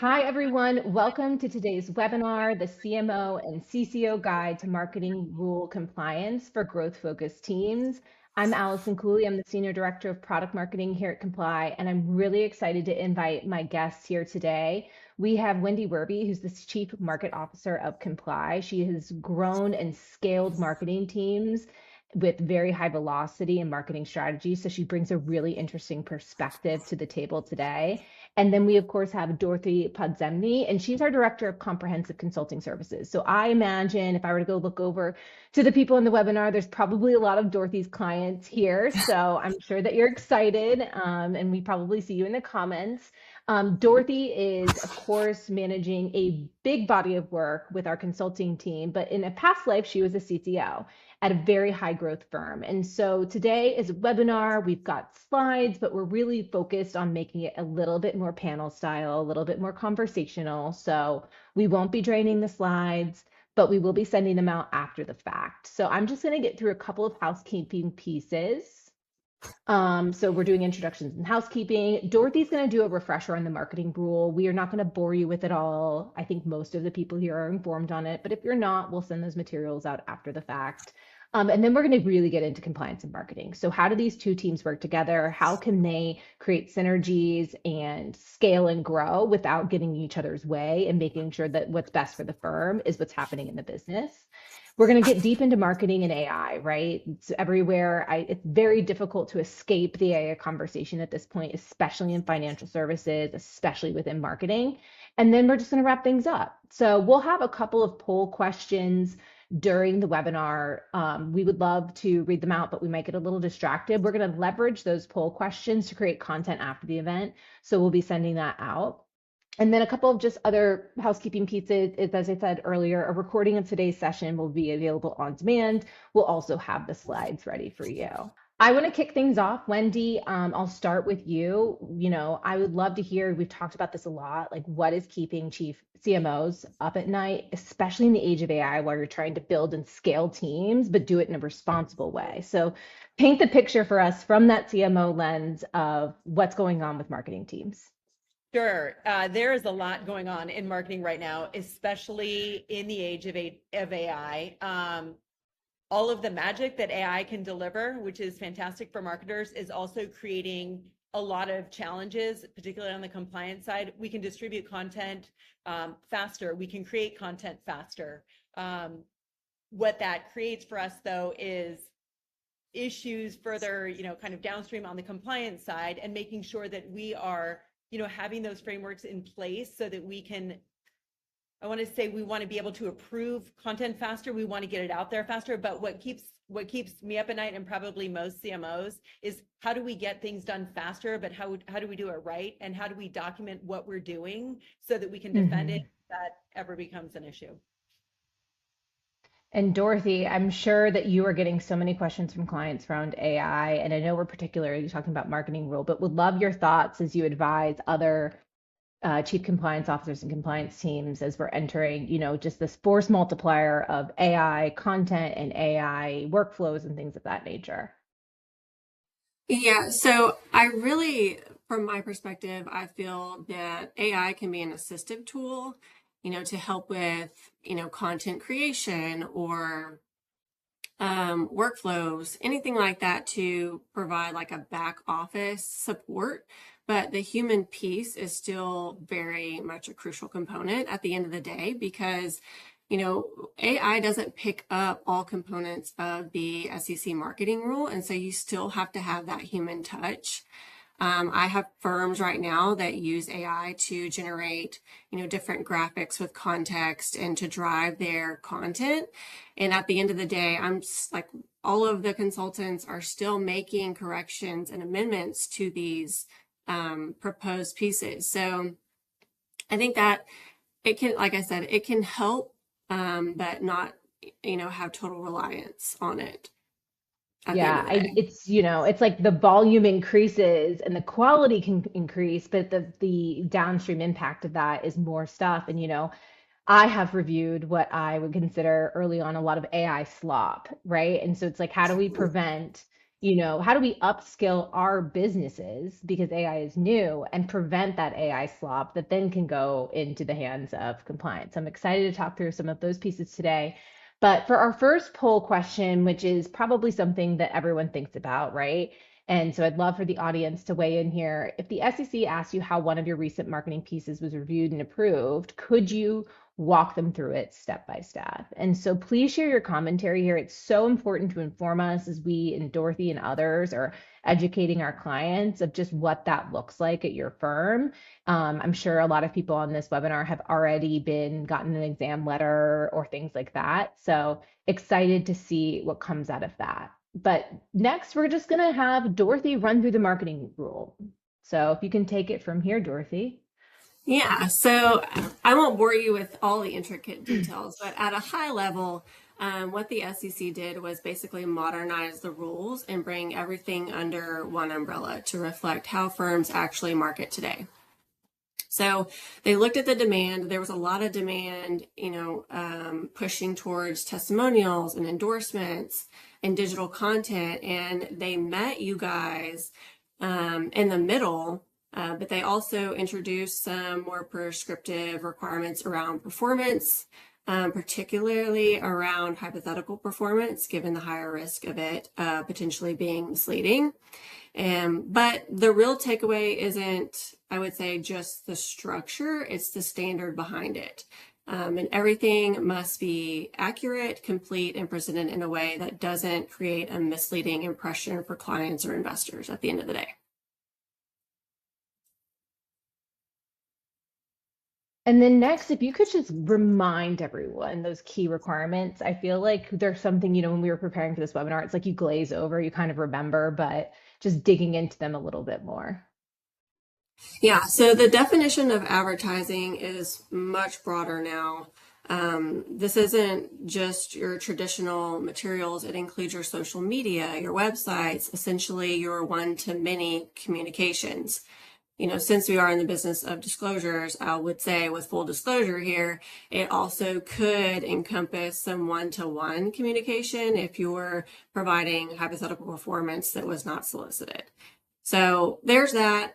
Hi, everyone. Welcome to today's webinar, the CMO and CCO Guide to Marketing Rule Compliance for Growth-Focused Teams. I'm Allison Cooley. I'm the Senior Director of Product Marketing here at Comply, and I'm really excited to invite my guests here today. We have Wendy Werve, who's the Chief Market Officer of Comply. She has grown and scaled marketing teams with very high velocity and marketing strategy. So she brings a really interesting perspective to the table today. And then we, of course, have Dorothy Podzemny, and she's our Director of Comprehensive Consulting Services. So I imagine if I were to go look over to the people in the webinar, there's probably a lot of Dorothy's clients here. So I'm sure that you're excited, and we probably see you in the comments. Dorothy is, of course, managing a big body of work with our consulting team, but in a past life, she was a CCO at a very high growth firm. And so today is a webinar. We've got slides, but we're really focused on making it a little bit more panel style, a little bit more conversational. So we won't be draining the slides, but we will be sending them out after the fact. So I'm just going to get through a couple of housekeeping pieces. So we're doing introductions and housekeeping. Dorothy's going to do a refresher on the marketing rule. We are not going to bore you with it all. I think most of the people here are informed on it, but if you're not, we'll send those materials out after the fact. And then we're going to really get into compliance and marketing. So how do these two teams work together? How can they create synergies and scale and grow without getting in each other's way and making sure that what's best for the firm is what's happening in the business? We're going to get deep into marketing and AI, right? It's everywhere. It's very difficult to escape the AI conversation at this point, especially in financial services, especially within marketing. And then we're just going to wrap things up. So we'll have a couple of poll questions during the webinar. We would love to read them out, but we might get a little distracted. We're going to leverage those poll questions to create content after the event. So we'll be sending that out. And then a couple of just other housekeeping pieces is, as I said earlier, a recording of today's session will be available on demand. We'll also have the slides ready for you. I want to kick things off. Wendy, I'll start with you. I would love to hear, we've talked about this a lot, like what is keeping chief CMOs up at night, especially in the age of AI, while you're trying to build and scale teams, but do it in a responsible way. So paint the picture for us from that CMO lens of what's going on with marketing teams. Sure. There is a lot going on in marketing right now, especially in the age of AI. All of the magic that AI can deliver, which is fantastic for marketers, is also creating a lot of challenges, particularly on the compliance side. We can distribute content faster. We can create content faster. What that creates for us, though, is issues further, kind of downstream on the compliance side, and making sure that we are having those frameworks in place so that we can, I want to say, we want to be able to approve content faster. We want to get it out there faster. But what keeps me up at night, and probably most CMOs, is how do we get things done faster, but how do we do it right? And how do we document what we're doing so that we can defend it if that ever becomes an issue? And Dorothy, I'm sure that you are getting so many questions from clients around AI, and I know we're particularly talking about marketing rule, but would love your thoughts as you advise other chief compliance officers and compliance teams as we're entering, just this force multiplier of AI content and AI workflows and things of that nature. Yeah, so I really, from my perspective, I feel that AI can be an assistive tool, to help with, content creation or workflows, anything like that, to provide like a back office support. But the human piece is still very much a crucial component at the end of the day, because AI doesn't pick up all components of the SEC marketing rule. And so you still have to have that human touch. I have firms right now that use AI to generate, different graphics with context and to drive their content. And at the end of the day, I'm like, all of the consultants are still making corrections and amendments to these proposed pieces. So I think that it can, like I said, it can help, but not, have total reliance on it. Yeah, it's like the volume increases and the quality can increase, but the downstream impact of that is more stuff. And I have reviewed what I would consider early on a lot of AI slop, right? And so it's like, how do we prevent how do we upskill our businesses because AI is new and prevent that AI slop that then can go into the hands of compliance? I'm excited to talk through some of those pieces today. But for our first poll question, which is probably something that everyone thinks about, right? And so I'd love for the audience to weigh in here. If the SEC asked you how one of your recent marketing pieces was reviewed and approved, could you walk them through it step by step? And so please share your commentary here. It's so important to inform us as we and Dorothy and others are educating our clients of just what that looks like at your firm. I'm sure a lot of people on this webinar have already gotten an exam letter or things like that. So excited to see what comes out of that. But next, we're just going to have Dorothy run through the marketing rule. So if you can take it from here, Dorothy. Yeah, so I won't bore you with all the intricate details, but at a high level, what the SEC did was basically modernize the rules and bring everything under one umbrella to reflect how firms actually market today. So they looked at the demand. There was a lot of demand, pushing towards testimonials and endorsements and digital content, and they met you guys in the middle. But they also introduced some more prescriptive requirements around performance, particularly around hypothetical performance, given the higher risk of it potentially being misleading. But the real takeaway isn't, I would say, just the structure, it's the standard behind it. And everything must be accurate, complete, and presented in a way that doesn't create a misleading impression for clients or investors at the end of the day. And then next, if you could just remind everyone those key requirements. I feel like there's something, when we were preparing for this webinar, it's like you glaze over, you kind of remember, but just digging into them a little bit more. Yeah, so the definition of advertising is much broader now. This isn't just your traditional materials. It includes your social media, your websites, essentially your one-to-many communications. Since we are in the business of disclosures, I would say with full disclosure here, it also could encompass some one-to-one communication if you're providing hypothetical performance that was not solicited. So there's that.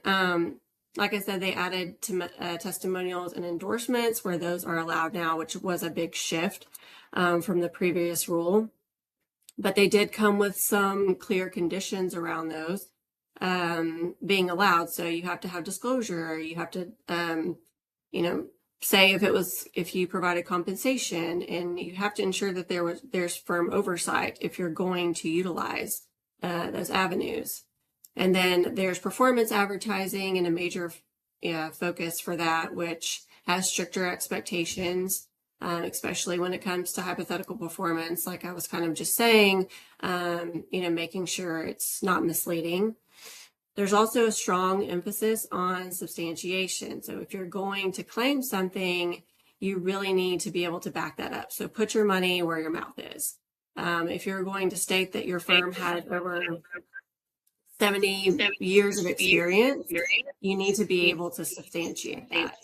Like I said, they added testimonials and endorsements where those are allowed now, which was a big shift from the previous rule. But they did come with some clear conditions around those being allowed. So you have to have disclosure. You have to, say if you provided compensation, and you have to ensure that there's firm oversight if you're going to utilize those avenues. And then there's performance advertising and a major focus for that, which has stricter expectations, especially when it comes to hypothetical performance, like I was kind of just saying, making sure it's not misleading. There's also a strong emphasis on substantiation. So if you're going to claim something, you really need to be able to back that up. So put your money where your mouth is. If you're going to state that your firm has over 70 years of experience, you need to be able to substantiate that.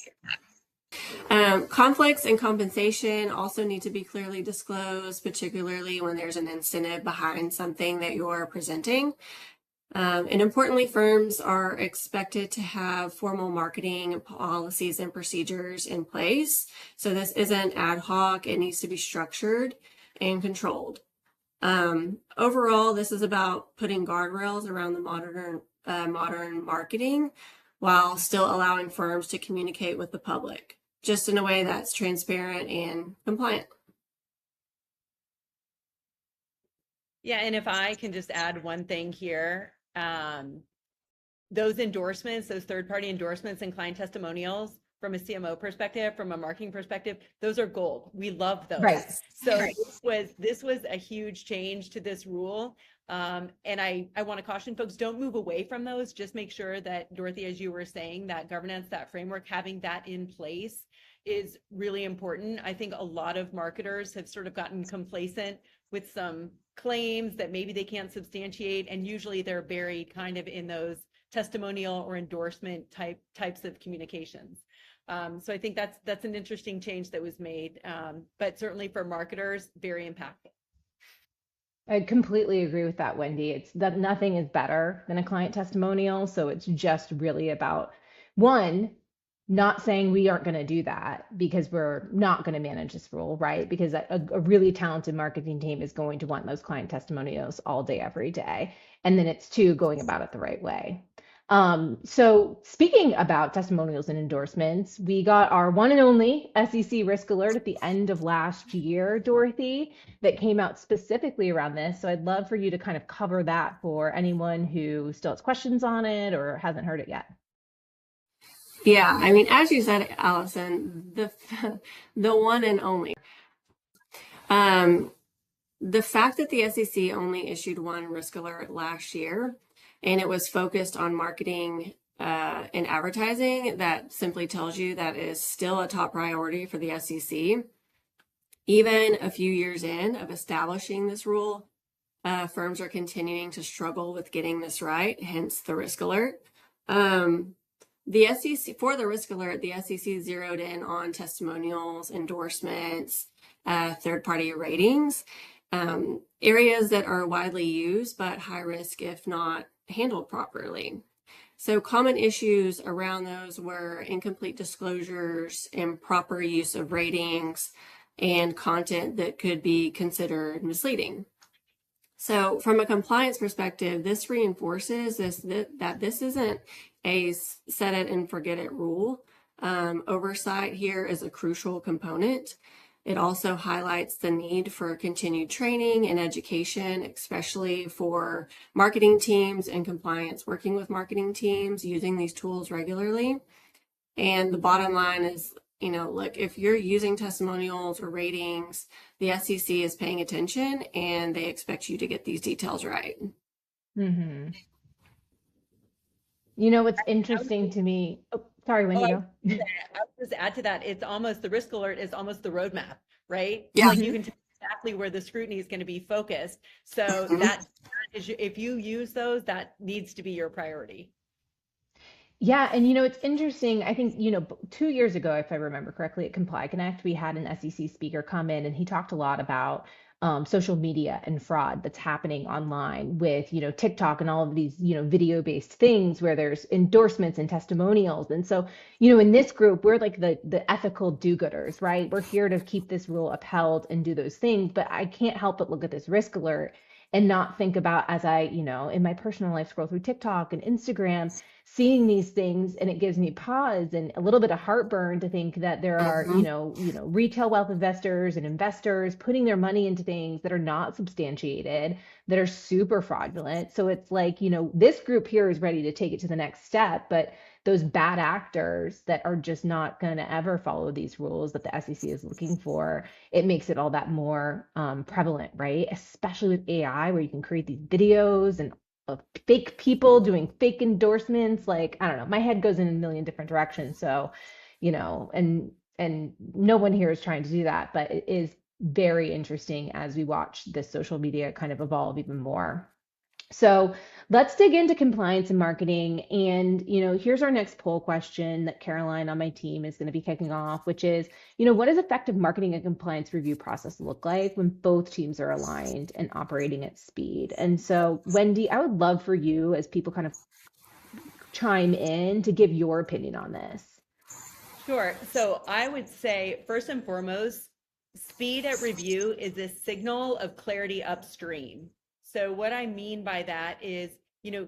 Conflicts and compensation also need to be clearly disclosed, particularly when there's an incentive behind something that you're presenting. And importantly, firms are expected to have formal marketing policies and procedures in place. So this isn't ad hoc. It needs to be structured and controlled. Overall, this is about putting guardrails around the modern marketing while still allowing firms to communicate with the public, just in a way that's transparent and compliant. Yeah, and if I can just add one thing here, those endorsements, those third-party endorsements and client testimonials, from a CMO perspective, from a marketing perspective, those are gold. We love those. Right. So this was a huge change to this rule. And I want to caution folks, don't move away from those. Just make sure that, Dorothy, as you were saying, that governance, that framework, having that in place is really important. I think a lot of marketers have sort of gotten complacent with some claims that maybe they can't substantiate, and usually they're buried kind of in those testimonial or endorsement types of communications. So I think that's an interesting change that was made, but certainly for marketers, very impactful. I completely agree with that, Wendy. It's that nothing is better than a client testimonial. So it's just really about one, not saying we aren't going to do that because we're not going to manage this role, right? Because a really talented marketing team is going to want those client testimonials all day, every day. And then it's two, going about it the right way. So speaking about testimonials and endorsements, we got our one and only SEC risk alert at the end of last year, Dorothy, that came out specifically around this. So I'd love for you to kind of cover that for anyone who still has questions on it or hasn't heard it yet. Yeah, I mean, as you said, Allison, the one and only. Um, the fact that the SEC only issued one risk alert last year, and it was focused on marketing and advertising, that simply tells you that is still a top priority for the SEC. Even a few years in of establishing this rule, firms are continuing to struggle with getting this right, hence the risk alert. The SEC, for the risk alert, the SEC zeroed in on testimonials, endorsements, third-party ratings, areas that are widely used but high risk if not handled properly. So common issues around those were incomplete disclosures, improper use of ratings, and content that could be considered misleading. So from a compliance perspective, this reinforces that this isn't a set it and forget it rule. Oversight here is a crucial component. It also highlights the need for continued training and education, especially for marketing teams and compliance, working with marketing teams, using these tools regularly. And the bottom line is, look, if you're using testimonials or ratings, the SEC is paying attention and they expect you to get these details right. Mm-hmm. What's interesting to me. Oh, sorry, Oh, Wendy, go. I would just add to that. It's almost the risk alert is almost the roadmap, right? Yeah. Like you can tell exactly where the scrutiny is going to be focused. So that is, if you use those, that needs to be your priority. Yeah, and it's interesting. I think, 2 years ago, if I remember correctly, at Comply Connect, we had an SEC speaker come in and he talked a lot about social media and fraud that's happening online with, TikTok and all of these, video-based things where there's endorsements and testimonials. And so, in this group, we're like the ethical do-gooders, right? We're here to keep this rule upheld and do those things. But I can't help but look at this risk alert and not think about as I, in my personal life scroll through TikTok and Instagram seeing these things, and it gives me pause and a little bit of heartburn to think that there are retail wealth investors and investors putting their money into things that are not substantiated, that are super fraudulent. So it's like, this group here is ready to take it to the next step, but those bad actors that are just not going to ever follow these rules that the SEC is looking for, it makes it all that more prevalent, right? Especially with AI, where you can create these videos and of fake people doing fake endorsements. Like, I don't know, my head goes in a million different directions. So, and no one here is trying to do that, but it is very interesting as we watch this social media kind of evolve even more. So let's dig into compliance and marketing. And, here's our next poll question that Caroline on my team is going to be kicking off, which is, what does effective marketing and compliance review process look like when both teams are aligned and operating at speed? And so, Wendy, I would love for you, as people kind of chime in, to give your opinion on this. Sure. So I would say, first and foremost, speed at review is a signal of clarity upstream. So what I mean by that is,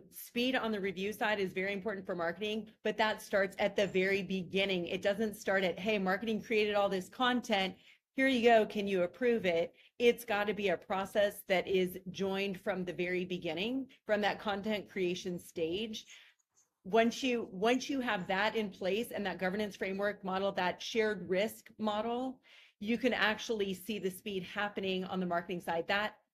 speed on the review side is very important for marketing, but that starts at the very beginning. It doesn't start at, hey, marketing created all this content. Here you go. Can you approve it? It's got to be a process that is joined from the very beginning, from that content creation stage. Once you have that in place and that governance framework model, that shared risk model, you can actually see the speed happening on the marketing side.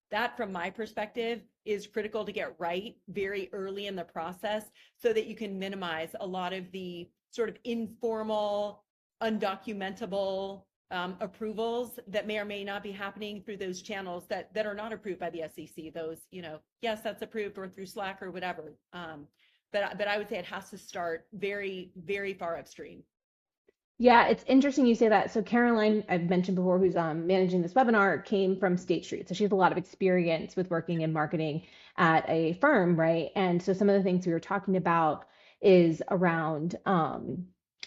That from my perspective is critical to get right very early in the process, so that you can minimize a lot of the sort of informal, undocumentable approvals that may or may not be happening through those channels that are not approved by the SEC. Those, yes, that's approved, or through Slack or whatever. But I would say it has to start very, very far upstream. Yeah, it's interesting you say that. So Caroline, I've mentioned before, who's managing this webinar, came from State Street. So she has a lot of experience with working in marketing at a firm, right? And so some of the things we were talking about is around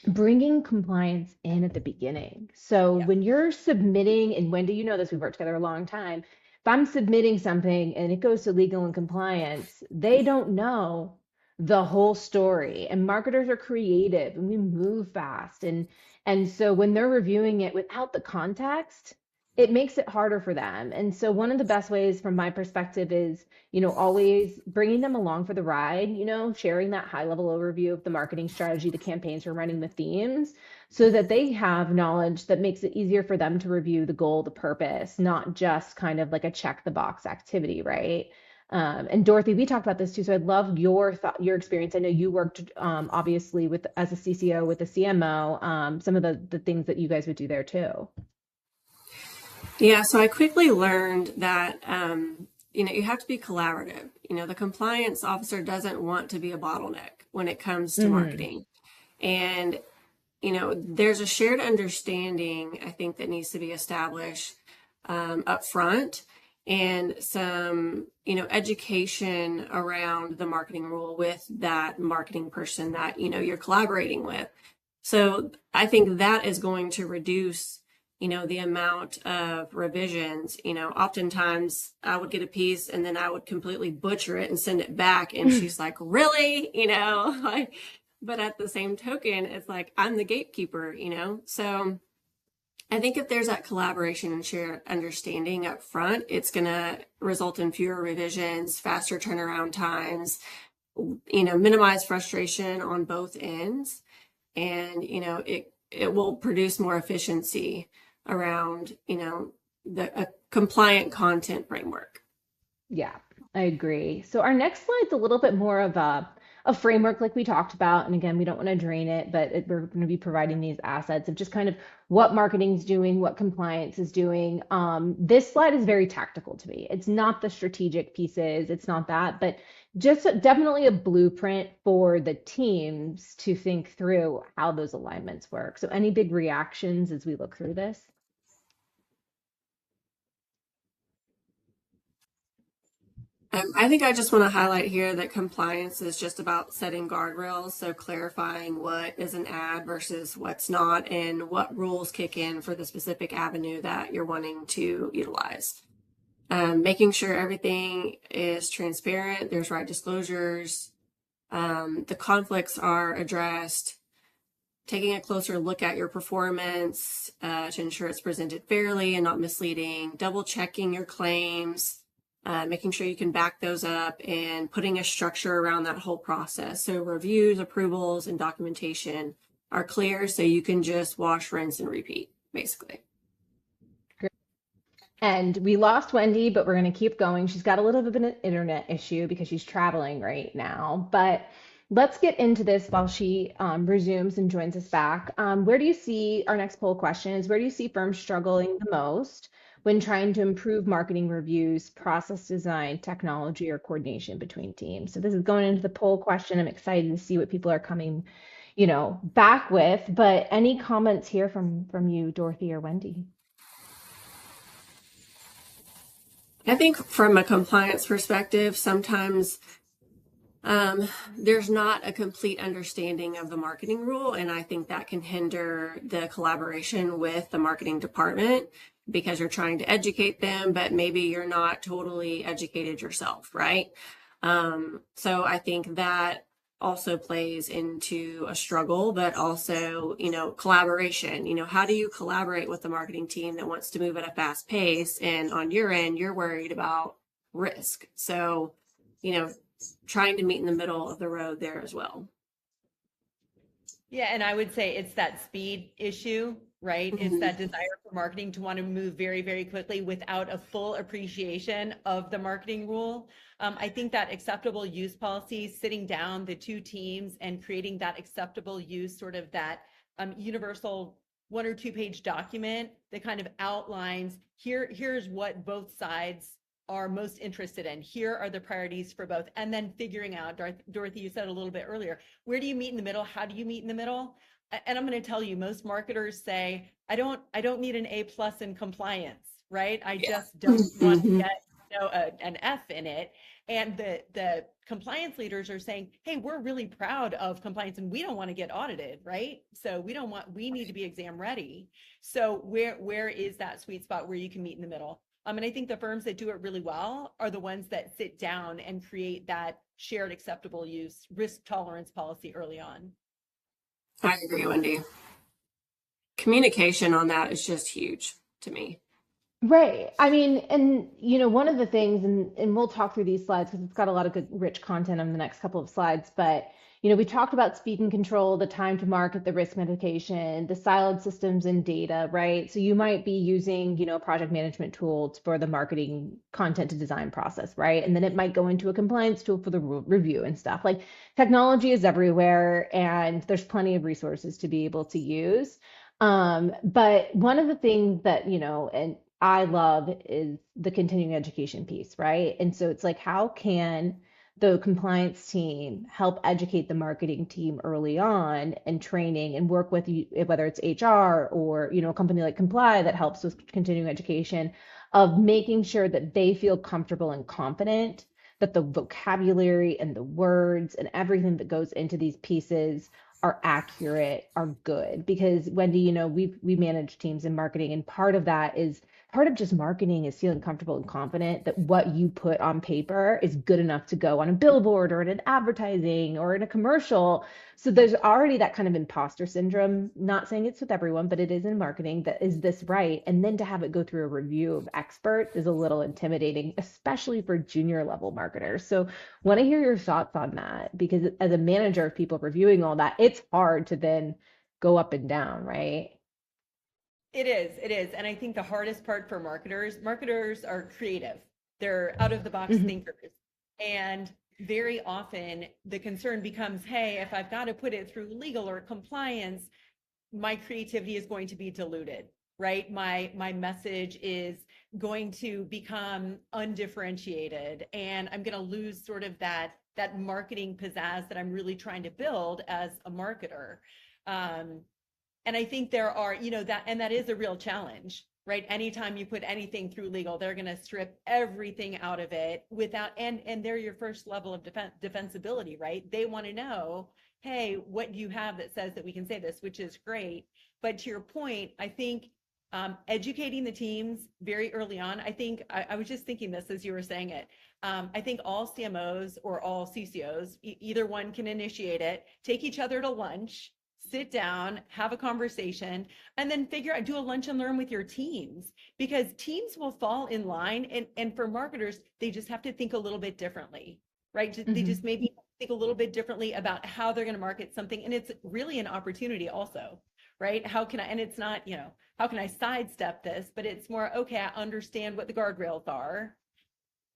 bringing compliance in at the beginning. So Yeah. when you're submitting, and Wendy, you know this, we've worked together a long time. If I'm submitting something and it goes to legal and compliance, they don't know the whole story. And marketers are creative and we move fast. And so when they're reviewing it without the context, it makes it harder for them. And so one of the best ways from my perspective is, always bringing them along for the ride, sharing that high level overview of the marketing strategy, the campaigns we're running, the themes, so that they have knowledge that makes it easier for them to review the goal, the purpose, not just kind of like a check the box activity, right? And Dorothy, we talked about this too. So I'd love your thought, your experience. I know you worked obviously with as a CCO with a CMO. Some of the things that you guys would do there too. Yeah, so I quickly learned that you have to be collaborative. The compliance officer doesn't want to be a bottleneck when it comes to Hmm. marketing. And there's a shared understanding, I think, that needs to be established up front, and some, education around the marketing rule with that marketing person that, you're collaborating with. So I think that is going to reduce, the amount of revisions. Oftentimes I would get a piece and then I would completely butcher it and send it back. And she's like, really? Like, but at the same token, it's like, I'm the gatekeeper, So I think if there's that collaboration and shared understanding up front, it's going to result in fewer revisions, faster turnaround times, minimize frustration on both ends. And, it will produce more efficiency around, the compliant content framework. Yeah, I agree. So our next slide's a little bit more of a framework like we talked about. And again, we don't want to drain it, but we're going to be providing these assets of just kind of what marketing's doing, what compliance is doing. This slide is very tactical to me. It's not the strategic pieces, it's not that, but just definitely a blueprint for the teams to think through how those alignments work. So any big reactions as we look through this? I think I just want to highlight here that compliance is just about setting guardrails. So clarifying what is an ad versus what's not, and what rules kick in for the specific avenue that you're wanting to utilize. Making sure everything is transparent, there's right disclosures, the conflicts are addressed, taking a closer look at your performance to ensure it's presented fairly and not misleading, double checking your claims, making sure you can back those up, and putting a structure around that whole process. So reviews, approvals, and documentation are clear, so you can just wash, rinse, and repeat, basically. And we lost Wendy, but we're going to keep going. She's got a little bit of an internet issue because she's traveling right now. But let's get into this while she resumes and joins us back. Where do you see our next poll question is where do you see firms struggling the most when trying to improve marketing reviews, process design, technology, or coordination between teams? So this is going into the poll question. I'm excited to see what people are coming, back with. But any comments here from you, Dorothy or Wendy? I think from a compliance perspective, sometimes there's not a complete understanding of the marketing rule. And I think that can hinder the collaboration with the marketing department because you're trying to educate them, but maybe you're not totally educated yourself, right? So I think that also plays into a struggle, but also, collaboration. How do you collaborate with the marketing team that wants to move at a fast pace? And on your end, you're worried about risk. So, trying to meet in the middle of the road there as well. Yeah, and I would say it's that speed issue, right? It's that desire for marketing to want to move very, very quickly without a full appreciation of the marketing rule. I think that acceptable use policy, sitting down the two teams and creating that acceptable use, sort of that universal 1 or 2 page document that kind of outlines here's what both sides are most interested in. Here are the priorities for both. And then figuring out, Dorothy, you said a little bit earlier, where do you meet in the middle? How do you meet in the middle? and I'm going to tell you, most marketers say, I don't need an A+ in compliance, right? I Yeah. just don't want to Hmm. get, an F in it. And the compliance leaders are saying, hey, we're really proud of compliance and we don't want to get audited, right? So we need to be exam ready. So where is that sweet spot where you can meet in the middle? And I think the firms that do it really well are the ones that sit down and create that shared acceptable use risk tolerance policy early on. I agree, Wendy. Communication on that is just huge to me. Right. I mean, and one of the things, and we'll talk through these slides because it's got a lot of good, rich content on the next couple of slides. But we talked about speed and control, the time to market, the risk mitigation, the siloed systems and data, right? So you might be using, a project management tool for the marketing content to design process, right? And then it might go into a compliance tool for the review and stuff. Like technology is everywhere, and there's plenty of resources to be able to use. But one of the things that, and I love is the continuing education piece, right? And so it's like, how can the compliance team help educate the marketing team early on and training and work with you, whether it's HR or, a company like Comply that helps with continuing education of making sure that they feel comfortable and confident that the vocabulary and the words and everything that goes into these pieces are accurate, are good. Because Wendy, we manage teams in marketing, and part of just marketing is feeling comfortable and confident that what you put on paper is good enough to go on a billboard or in an advertising or in a commercial. So there's already that kind of imposter syndrome. Not saying it's with everyone, but it is in marketing, that is this right? And then to have it go through a review of experts is a little intimidating, especially for junior level marketers. So want to hear your thoughts on that, because as a manager of people reviewing all that, it's hard to then go up and down, right? It is. And I think the hardest part for marketers are creative. They're out of the box Mhm. thinkers. And very often the concern becomes, hey, if I've got to put it through legal or compliance, my creativity is going to be diluted, right? My message is going to become undifferentiated, and I'm going to lose sort of that marketing pizzazz that I'm really trying to build as a marketer. Um, and I think there are, that is a real challenge, right? Anytime you put anything through legal, they're going to strip everything out of it without, and they're your first level of defensibility, right? They want to know, hey, what do you have that says that we can say this, which is great. But to your point, I think educating the teams very early on, I think I was just thinking this as you were saying it. I think all CMOs or all CCOs, either one can initiate it, take each other to lunch, sit down, have a conversation, and then figure out, do a lunch and learn with your teams, because teams will fall in line. And for marketers, they just have to think a little bit differently, right? They just Mhm. maybe think a little bit differently about how they're going to market something. And it's really an opportunity also, right? How can I, and it's not, how can I sidestep this, but it's more, okay, I understand what the guardrails are.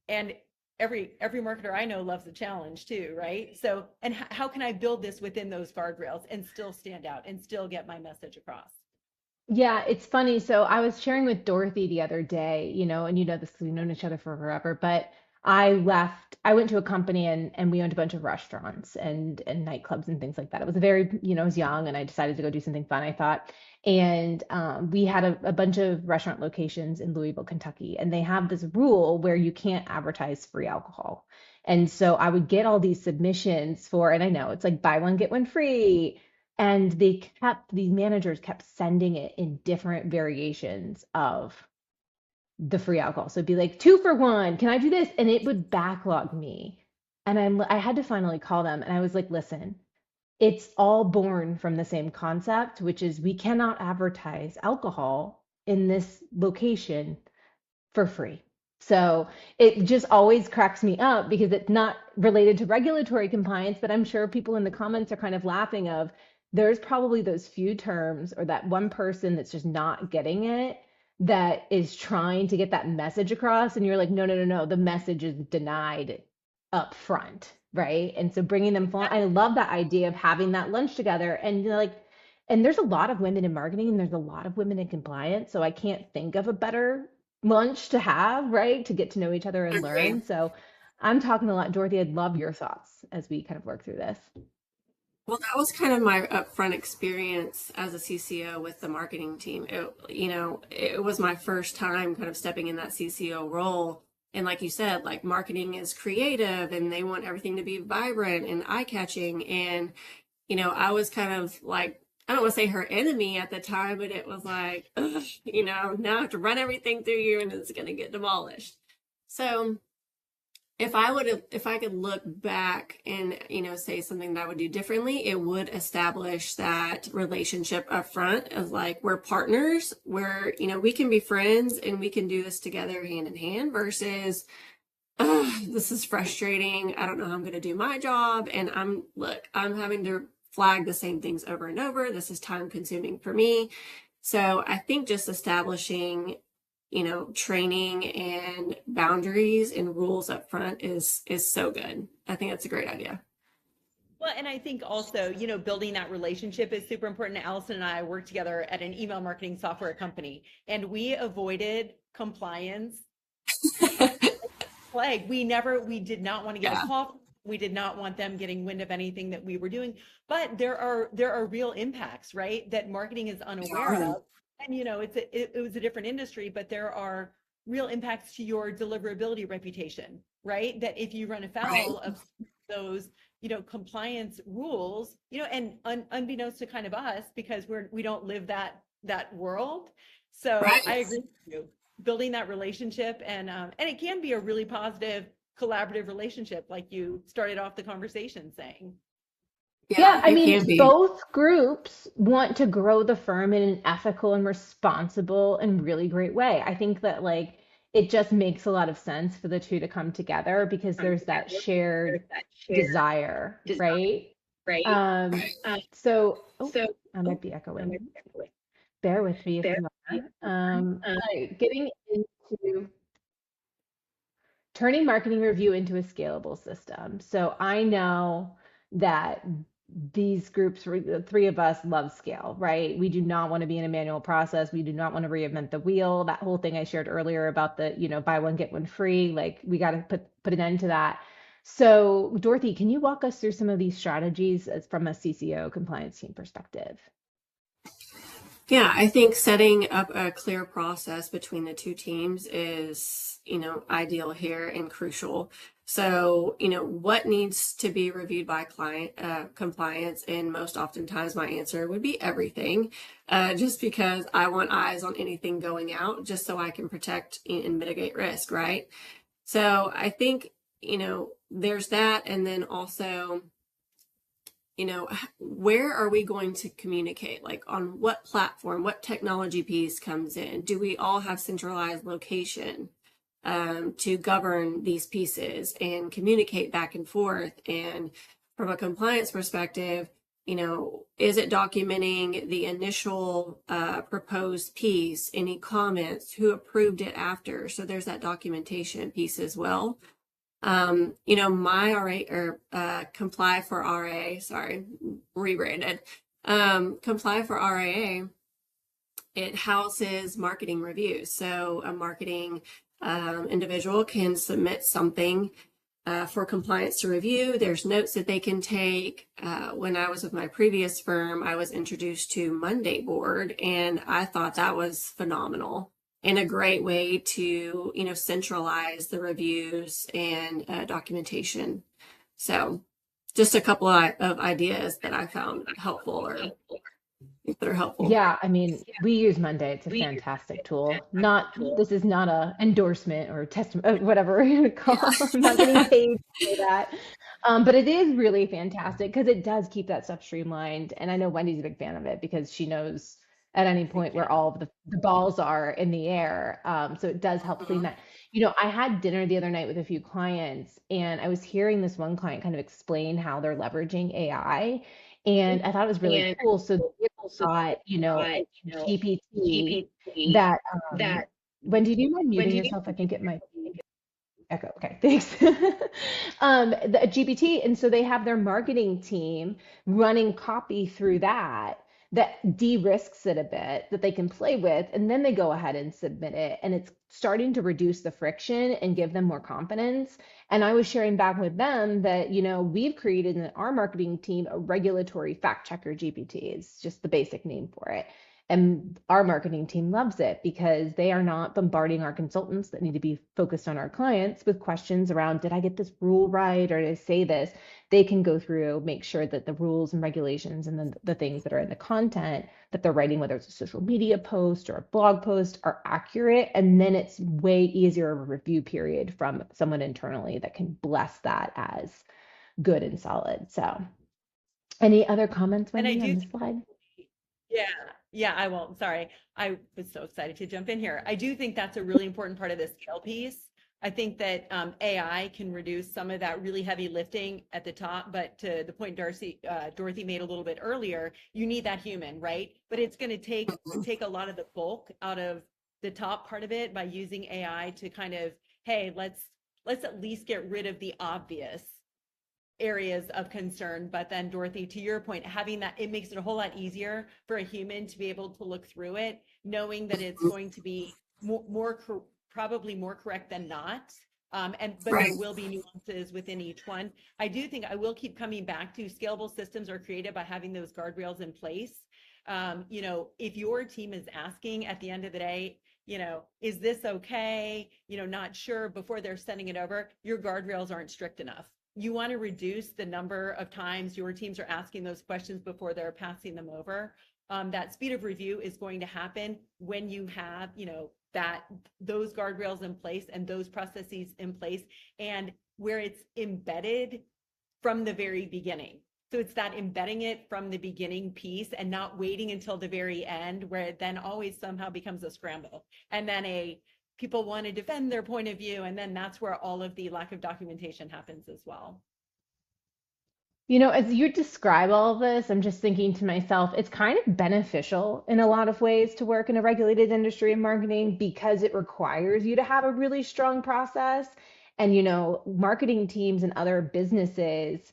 And every marketer I know loves a challenge too, right? So, and how can I build this within those guardrails and still stand out and still get my message across? Yeah, it's funny. So I was sharing with Dorothy the other day, and this 'cause we've known each other for forever, but I went to a company, and we owned a bunch of restaurants and nightclubs and things like that. It was a very, I was young and I decided to go do something fun, I thought. And we had a bunch of restaurant locations in Louisville, Kentucky, and they have this rule where you can't advertise free alcohol. And so I would get all these submissions for, and I know it's like buy one, get one free, and these managers kept sending it in different variations of the free alcohol. So it'd be like 2 for 1. Can I do this? And it would backlog me. And I had to finally call them, and I was like, listen, it's all born from the same concept, which is we cannot advertise alcohol in this location for free. So it just always cracks me up because it's not related to regulatory compliance, but I'm sure people in the comments are kind of laughing of there's probably those few terms or that one person that's just not getting it, that is trying to get that message across, and you're like, no, no, no, no, the message is denied up front, right? And so bringing them forward, I love that idea of having that lunch together, and and there's a lot of women in marketing and there's a lot of women in compliance, so I can't think of a better lunch to have, right? To get to know each other and Agree. learn. So I'm talking a lot. Dorothy, I'd love your thoughts as we kind of work through this. Well, that was kind of my upfront experience as a CCO with the marketing team. It was my first time kind of stepping in that CCO role. And like you said, like marketing is creative and they want everything to be vibrant and eye-catching. And, I was kind of like, I don't want to say her enemy at the time, but it was like, ugh, now I have to run everything through you and it's going to get demolished. So if I could look back and, say something that I would do differently, it would establish that relationship up front of like, we're partners, we can be friends and we can do this together hand in hand versus, this is frustrating. I don't know how I'm going to do my job. And I'm having to flag the same things over and over. This is time consuming for me. So I think just establishing training and boundaries and rules up front is so good. I think that's a great idea. Well, and I think also, building that relationship is super important. Allison and I worked together at an email marketing software company, and we avoided compliance like we did not want to get a call. We did not want them getting wind of anything that we were doing. But there are real impacts, right? That marketing is unaware of. And it was a different industry, but there are real impacts to your deliverability reputation, right? That if you run afoul of those, compliance rules, and unbeknownst to kind of us, because we don't live that world. So I agree with you. Building that relationship and it can be a really positive collaborative relationship, like you started off the conversation saying. Yeah, I mean, both groups want to grow the firm in an ethical and responsible and really great way. I think that like it just makes a lot of sense for the two to come together because there's that shared desire, right? So I might be echoing. Bear with me if you want. All right, getting into turning marketing review into a scalable system. So I know that these groups, the three of us, love scale, right? We do not want to be in a manual process. We do not want to reinvent the wheel. That whole thing I shared earlier about the, buy one, get one free, like we got to put an end to that. So Dorothy, can you walk us through some of these strategies from a CCO compliance team perspective? Yeah, I think setting up a clear process between the two teams is, ideal here and crucial. So, what needs to be reviewed by client compliance? And most oftentimes my answer would be everything, just because I want eyes on anything going out, just so I can protect and mitigate risk, right? So I think, there's that. And then also, where are we going to communicate? Like on what platform, what technology piece comes in? Do we all have centralized location to govern these pieces and communicate back and forth? And from a compliance perspective, is it documenting the initial proposed piece, any comments, who approved it after? So there's that documentation piece as well. My RA or Comply for RA, sorry, rebranded. Comply for RAA, it houses marketing reviews. So a marketing individual can submit something for compliance to review. There's notes that they can take. When I was with my previous firm, I was introduced to Monday Board, and I thought that was phenomenal and a great way to, centralize the reviews and documentation. So just a couple of ideas that I found helpful or that are helpful. Yeah, I mean, we use Monday. It's a fantastic tool. This is not a endorsement or whatever you call it. I'm not getting paid for that. But it is really fantastic because it does keep that stuff streamlined. And I know Wendy's a big fan of it because she knows at any point where all of the balls are in the air. So it does help clean that. I had dinner the other night with a few clients, and I was hearing this one client kind of explain how they're leveraging AI. And I thought it was really cool. So they got, GPT that, Wendy, do you mind muting yourself? I think it might be echo. Okay, thanks. The GPT. And so they have their marketing team running copy through that that de-risks it a bit that they can play with, and then they go ahead and submit it. And it's starting to reduce the friction and give them more confidence. And I was sharing back with them that, we've created in our marketing team a regulatory fact checker GPT. It's just the basic name for it. And our marketing team loves it because they are not bombarding our consultants that need to be focused on our clients with questions around, did I get this rule right? Or did I say this? They can go through, make sure that the rules and regulations and the things that are in the content that they're writing, whether it's a social media post or a blog post, are accurate. And then it's way easier of a review period from someone internally that can bless that as good and solid. So any other comments, And I Wendy, on do this slide? Yeah, yeah, I won't. Sorry. I was so excited to jump in here. I do think that's a really important part of the scale piece. I think that AI can reduce some of that really heavy lifting at the top, but to the point Dorothy made a little bit earlier, you need that human, right? But it's going to take a lot of the bulk out of the top part of it by using AI to kind of, hey, let's at least get rid of the obvious areas of concern. But then Dorothy, to your point, having that, it makes it a whole lot easier for a human to be able to look through it, knowing that it's going to be probably more correct than not. But Right. there will be nuances within each one. I do think I will keep coming back to scalable systems are created by having those guardrails in place. If your team is asking at the end of the day, is this okay? Not sure before they're sending it over, your guardrails aren't strict enough. You want to reduce the number of times your teams are asking those questions before they're passing them over. That speed of review is going to happen when you have, those guardrails in place and those processes in place, and where it's embedded from the very beginning. So it's that embedding it from the beginning piece and not waiting until the very end, where it then always somehow becomes a scramble. And then people want to defend their point of view. And then that's where all of the lack of documentation happens as well. As you describe all of this, I'm just thinking to myself, it's kind of beneficial in a lot of ways to work in a regulated industry in marketing because it requires you to have a really strong process. And, marketing teams and other businesses,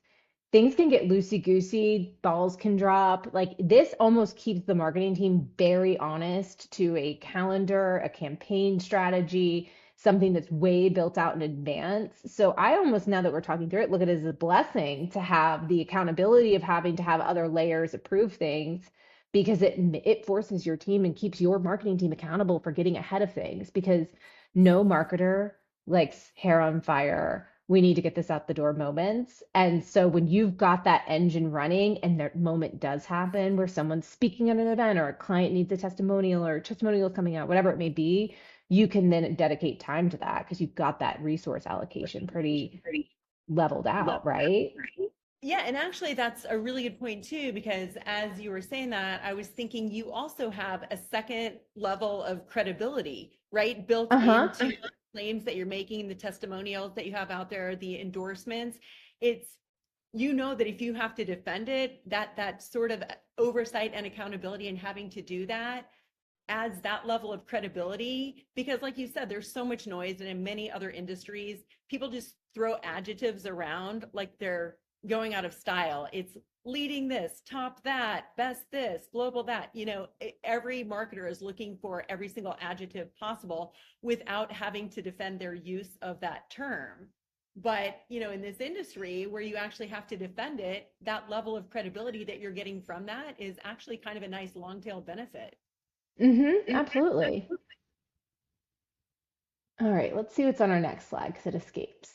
things can get loosey goosey, balls can drop. Like this almost keeps the marketing team very honest to a calendar, a campaign strategy, something that's way built out in advance. So I almost, now that we're talking through it, look at it as a blessing to have the accountability of having to have other layers approve things, because it forces your team and keeps your marketing team accountable for getting ahead of things, because no marketer likes hair on fire, we need to get this out the door moments. And so when you've got that engine running and that moment does happen where someone's speaking at an event or a client needs a testimonial or testimonials coming out, whatever it may be, you can then dedicate time to that because you've got that resource allocation pretty leveled out, right? Yeah, and actually that's a really good point too, because as you were saying that, I was thinking you also have a second level of credibility, right? Built Uh-huh. into the claims that you're making, the testimonials that you have out there, the endorsements. It's, that if you have to defend it, that sort of oversight and accountability and having to do that adds that level of credibility, because like you said, there's so much noise, and in many other industries people just throw adjectives around like they're going out of style. It's leading this, top that, best this, global that. Every marketer is looking for every single adjective possible without having to defend their use of that term. But in this industry where you actually have to defend it, that level of credibility that you're getting from that is actually kind of a nice long tail benefit. Absolutely. All right, let's see what's on our next slide because it escapes.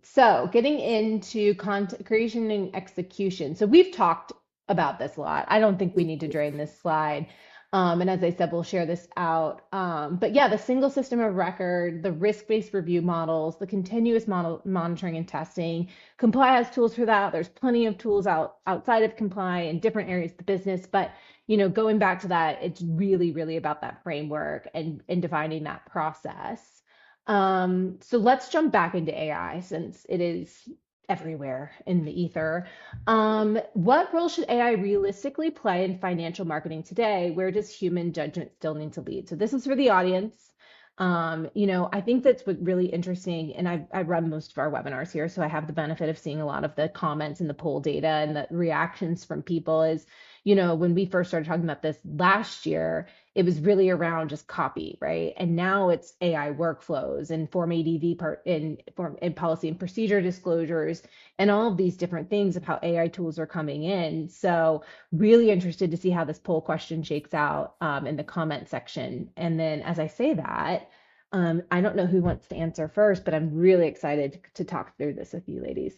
So getting into content creation and execution. So we've talked about this a lot. I don't think we need to drain this slide. And as I said, we'll share this out. But yeah, the single system of record, the risk-based review models, the continuous model monitoring and testing. Comply has tools for that. There's plenty of tools outside of Comply in different areas of the business. But going back to that, it's really, really about that framework and defining that process. So let's jump back into AI since it is everywhere in the ether. What role should AI realistically play in financial marketing today? Where does human judgment still need to lead? So this is for the audience. I think that's what really interesting, and I run most of our webinars here, so I have the benefit of seeing a lot of the comments and the poll data and the reactions from people is, when we first started talking about this last year, it was really around just copy, right? And now it's AI workflows and Form ADV part in policy and procedure disclosures and all of these different things of how AI tools are coming in. So really interested to see how this poll question shakes out in the comment section. And then as I say that, I don't know who wants to answer first, but I'm really excited to talk through this with you ladies.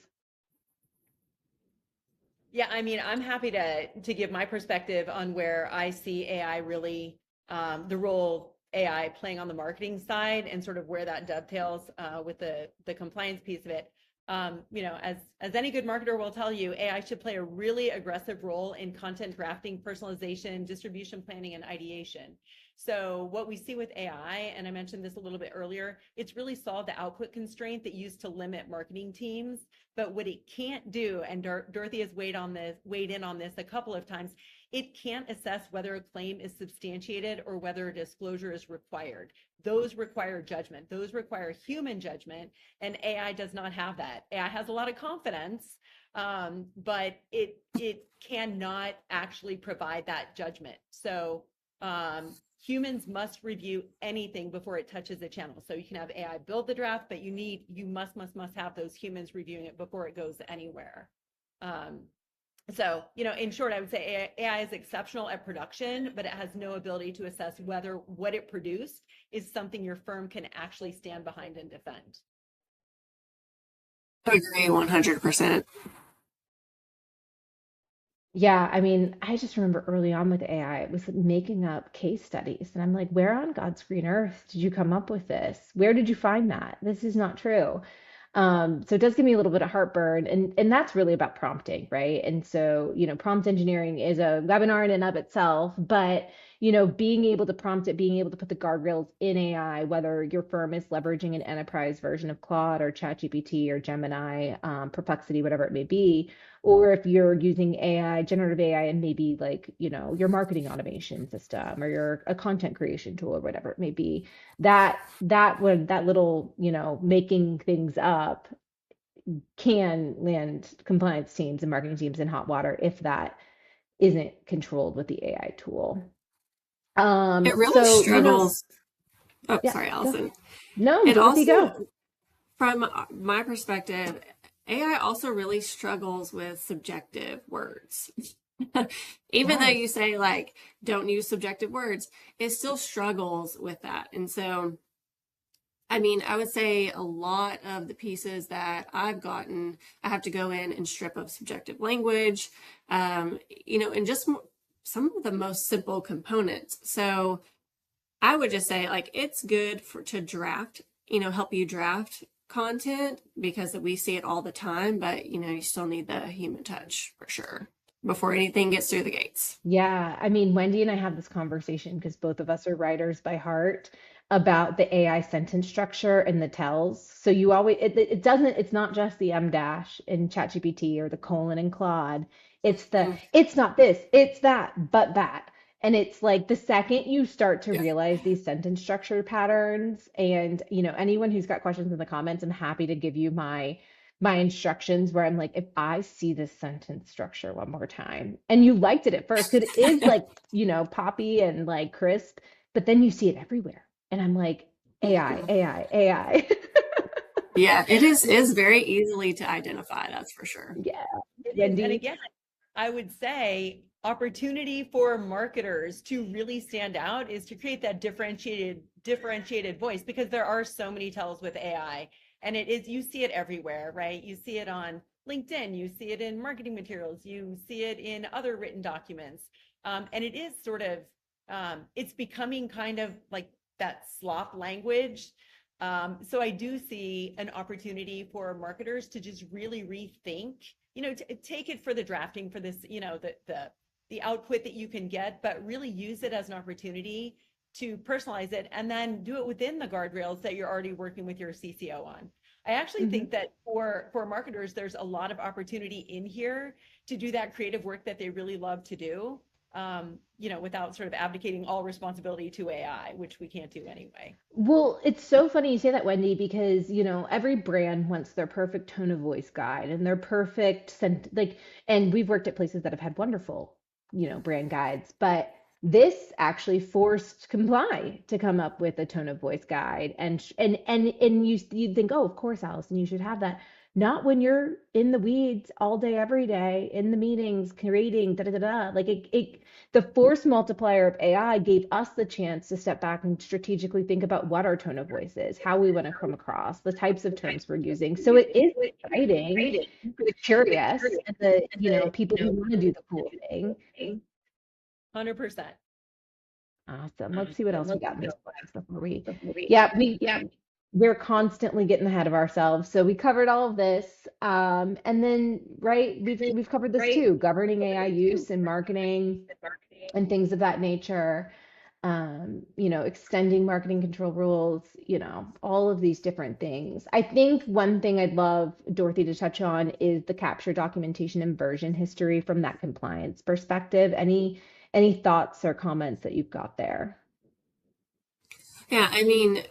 Yeah, I mean, I'm happy to give my perspective on where I see AI really the role AI playing on the marketing side and sort of where that dovetails with the compliance piece of it. As any good marketer will tell you, AI should play a really aggressive role in content drafting, personalization, distribution planning, and ideation. So what we see with AI, and I mentioned this a little bit earlier, it's really solved the output constraint that used to limit marketing teams. But what it can't do, and Dorothy has weighed in on this a couple of times, it can't assess whether a claim is substantiated or whether a disclosure is required. Those require judgment. Those require human judgment, and AI does not have that. AI has a lot of confidence, but it cannot actually provide that judgment. So humans must review anything before it touches the channel. So you can have AI build the draft, but you must have those humans reviewing it before it goes anywhere. So, in short, I would say AI is exceptional at production, but it has no ability to assess whether what it produced is something your firm can actually stand behind and defend. I agree 100%. Yeah, I mean, I just remember early on with AI, it was making up case studies. And I'm like, where on God's green earth did you come up with this? Where did you find that? This is not true. So it does give me a little bit of heartburn, and that's really about prompting, right? And so, prompt engineering is a webinar in and of itself, but being able to prompt it, being able to put the guardrails in AI, whether your firm is leveraging an enterprise version of Claude or ChatGPT or Gemini, Perplexity, whatever it may be, or if you're using AI, generative AI, and maybe like, your marketing automation system or your a content creation tool or whatever it may be, that little, making things up can land compliance teams and marketing teams in hot water if that isn't controlled with the AI tool. It really So, struggles. Oh, yeah, sorry, go. Allison. No, It Dorothy, go. also, from my perspective, AI also really struggles with subjective words. Even though Yes. you say, like, don't use subjective words, it still struggles with that. And so, I mean, I would say a lot of the pieces that I've gotten, I have to go in and strip of subjective language, and just some of the most simple components. So I would just say, like, it's good to draft, help you draft content because we see it all the time, but, you still need the human touch for sure before anything gets through the gates. Yeah, I mean, Wendy and I have this conversation because both of us are writers by heart about the AI sentence structure and the tells. So you always it doesn't it's not just the M dash in ChatGPT or the colon in Claude. Mm, It's not this, it's that, but that. And it's like the second you start to yeah. realize these sentence structure patterns, and anyone who's got questions in the comments, I'm happy to give you my instructions where I'm like, if I see this sentence structure one more time, and you liked it at first, 'cause it is like, poppy and like crisp, but then you see it everywhere. And I'm like, AI, AI, AI. Yeah, it is very easily to identify, that's for sure. Yeah. It is. And Wendy. again, I would say opportunity for marketers to really stand out is to create that differentiated voice, because there are so many tells with AI, and you see it everywhere, right? You see it on LinkedIn, you see it in marketing materials, you see it in other written documents. And it is sort of it's becoming kind of like that slop language. So I do see an opportunity for marketers to just really rethink, take it for the drafting for this, the output that you can get, but really use it as an opportunity to personalize it and then do it within the guardrails that you're already working with your CCO on. I actually Mhm. think that for marketers, there's a lot of opportunity in here to do that creative work that they really love to do, without sort of abdicating all responsibility to AI, which we can't do anyway. Well, it's so funny you say that, Wendy, because every brand wants their perfect tone of voice guide and their perfect and we've worked at places that have had wonderful brand guides, but this actually forced Comply to come up with a tone of voice guide. And you'd think, oh, of course, Allison, you should have that. Not when you're in the weeds all day, every day, in the meetings, creating, da da da da. Like the force multiplier of AI gave us the chance to step back and strategically think about what our tone of voice is, how we want to come across, the types of terms we're using. So it is exciting for the curious and the, people who want to do the cool thing. 100%. Awesome. Let's see what else we got in these slides before we, yeah, we're constantly getting ahead of ourselves. So we covered all of this. And then, right, we've covered this too, governing AI use in marketing and things of that nature. Extending marketing control rules, all of these different things. I think one thing I'd love Dorothy to touch on is the capture, documentation, and version history from that compliance perspective. Any thoughts or comments that you've got there? Yeah, I mean,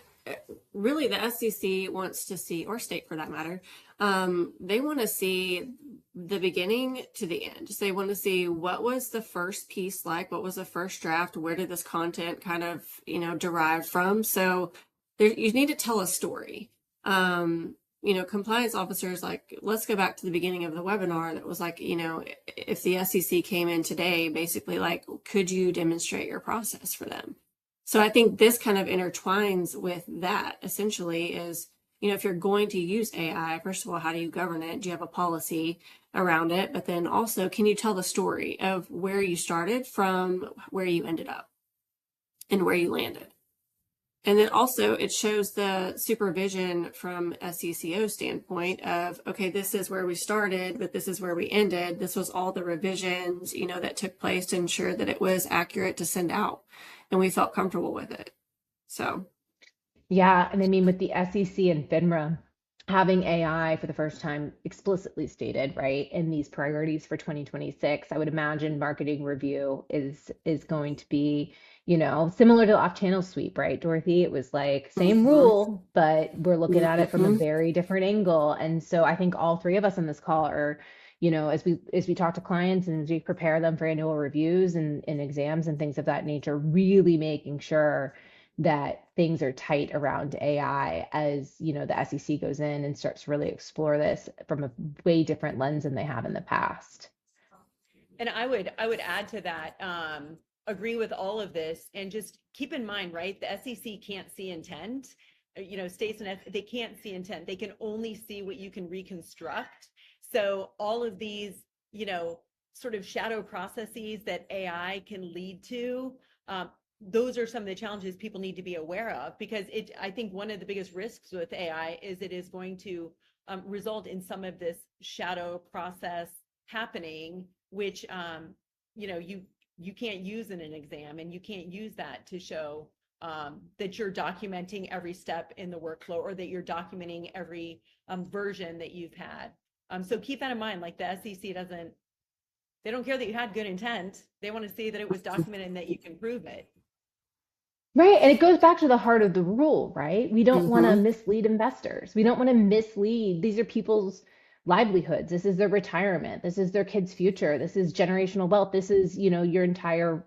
really, the SEC wants to see, or state for that matter, they want to see the beginning to the end. So they want to see what was the first piece like, what was the first draft, where did this content kind of, derive from? So you need to tell a story. Compliance officers, like, let's go back to the beginning of the webinar that was like, if the SEC came in today, basically like, could you demonstrate your process for them? So I think this kind of intertwines with that. Essentially is, if you're going to use AI, first of all, how do you govern it? Do you have a policy around it? But then also, can you tell the story of where you started from where you ended up and where you landed? And then also it shows the supervision from a CCO standpoint of, okay, this is where we started, but this is where we ended. This was all the revisions, that took place to ensure that it was accurate to send out. And we felt comfortable with it. So. Yeah. And I mean, with the SEC and FINRA having AI for the first time explicitly stated, right, in these priorities for 2026, I would imagine marketing review is going to be, similar to the off-channel sweep, right, Dorothy? It was like same rule, but we're looking at it from a very different angle. And so I think all three of us on this call are, as we talk to clients and as we prepare them for annual reviews and exams and things of that nature, really making sure that things are tight around AI as, the SEC goes in and starts to really explore this from a way different lens than they have in the past. And I would add to that, agree with all of this, and just keep in mind, right, the SEC can't see intent. States and they can't see intent. They can only see what you can reconstruct. So all of these, sort of shadow processes that AI can lead to, those are some of the challenges people need to be aware of, because I think one of the biggest risks with AI is it is going to result in some of this shadow process happening, which, you can't use in an exam, and you can't use that to show that you're documenting every step in the workflow, or that you're documenting every version that you've had. So keep that in mind. Like, the SEC they don't care that you had good intent. They want to see that it was documented and that you can prove it. Right. And it goes back to the heart of the rule, right? We don't want to mislead investors. We don't want to mislead. These are people's livelihoods. This is their retirement. This is their kids' future. This is generational wealth. This is, your entire,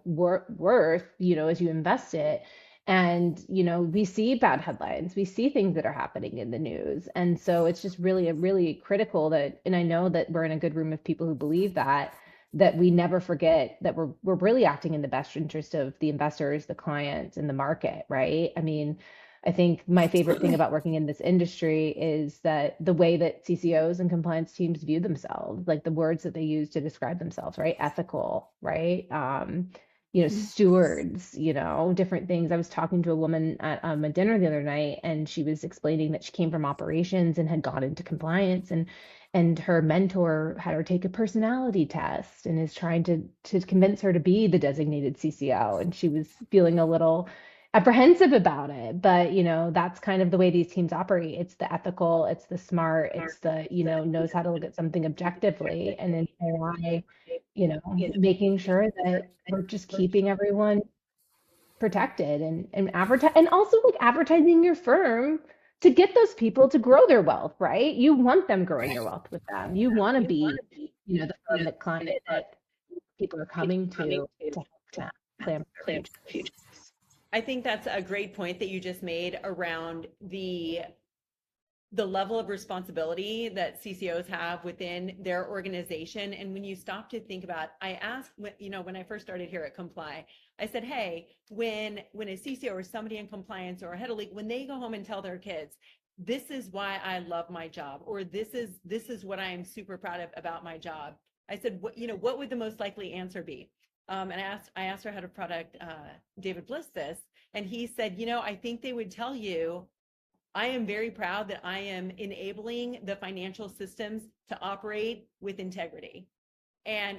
worth, as you invest it. And, we see bad headlines. We see things that are happening in the news. And so it's just really critical that, and I know that we're in a good room of people who believe that we never forget that we're really acting in the best interest of the investors, the clients, and the market, right? I mean, I think my favorite thing about working in this industry is that the way that CCOs and compliance teams view themselves, like the words that they use to describe themselves, right? Ethical, right? Stewards, different things. I was talking to a woman at a dinner the other night, and she was explaining that she came from operations and had gone into compliance, and her mentor had her take a personality test and is trying to convince her to be the designated CCO. And she was feeling a little apprehensive about it. But, that's kind of the way these teams operate. It's the ethical, it's the smart, it's the, knows how to look at something objectively. And in AI, making sure that we're just keeping everyone protected and advertise, and also like advertising your firm to get those people to grow their wealth, right? You want them growing your wealth with them. You want to be, the firm that client that people are coming to help plan for the future. I think that's a great point that you just made around the level of responsibility that CCOs have within their organization. And when you stop to think about, I asked, when I first started here at Comply, I said, hey, when a CCO or somebody in compliance or a head of legal, when they go home and tell their kids, this is why I love my job, or this is what I am super proud of about my job. I said, what would the most likely answer be? And I asked our head of product, David Bliss, this, and he said, I think they would tell you, I am very proud that I am enabling the financial systems to operate with integrity. And,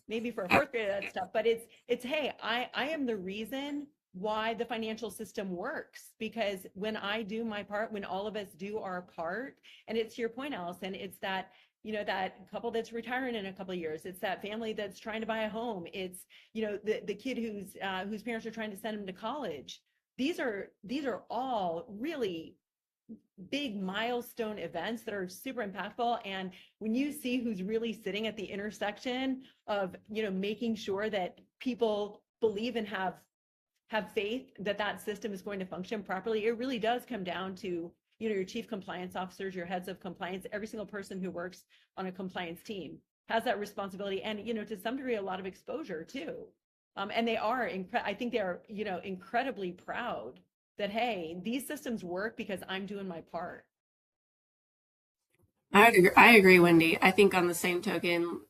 maybe for a fourth grader, that's tough, but it's, hey, I am the reason why the financial system works, because when I do my part, when all of us do our part, and it's to your point, Allison, it's that, that couple that's retiring in a couple of years, it's that family that's trying to buy a home, it's, the kid whose parents are trying to send them to college. These are all really big milestone events that are super impactful. And when you see who's really sitting at the intersection of, making sure that people believe and have faith that that system is going to function properly, it really does come down to, your chief compliance officers, your heads of compliance, every single person who works on a compliance team has that responsibility. And, to some degree, a lot of exposure too. And they are, I think they are, incredibly proud that, hey, these systems work because I'm doing my part. I agree, Wendy. I think on the same token,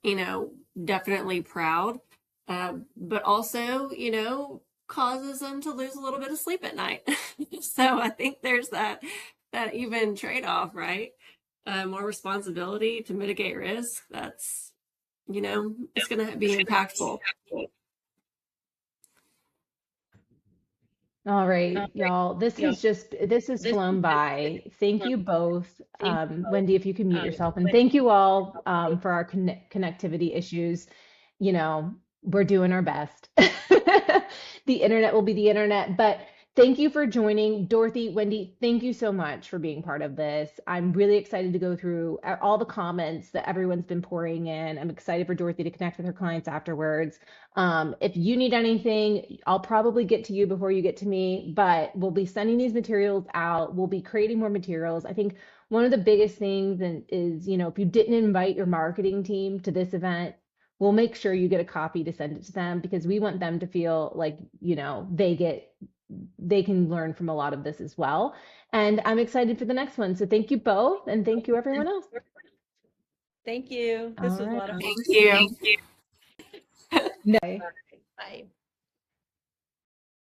definitely proud, but also, causes them to lose a little bit of sleep at night. So I think there's that even trade-off, right? More responsibility to mitigate risk. That's, it's going to be impactful. All right, y'all. This has flown by. Thank you both. Wendy, if you can mute yourself. And thank you all for our connectivity issues. We're doing our best. The internet will be the internet, but thank you for joining. Dorothy, Wendy, thank you so much for being part of this. I'm really excited to go through all the comments that everyone's been pouring in. I'm excited for Dorothy to connect with her clients afterwards. If you need anything, I'll probably get to you before you get to me, but we'll be sending these materials out. We'll be creating more materials. I think one of the biggest things is, if you didn't invite your marketing team to this event, we'll make sure you get a copy to send it to them, because we want them to feel like, they can learn from a lot of this as well. And I'm excited for the next one. So thank you both, and thank you everyone else. Thank you. This was a lot of fun. Thank you. No. Bye.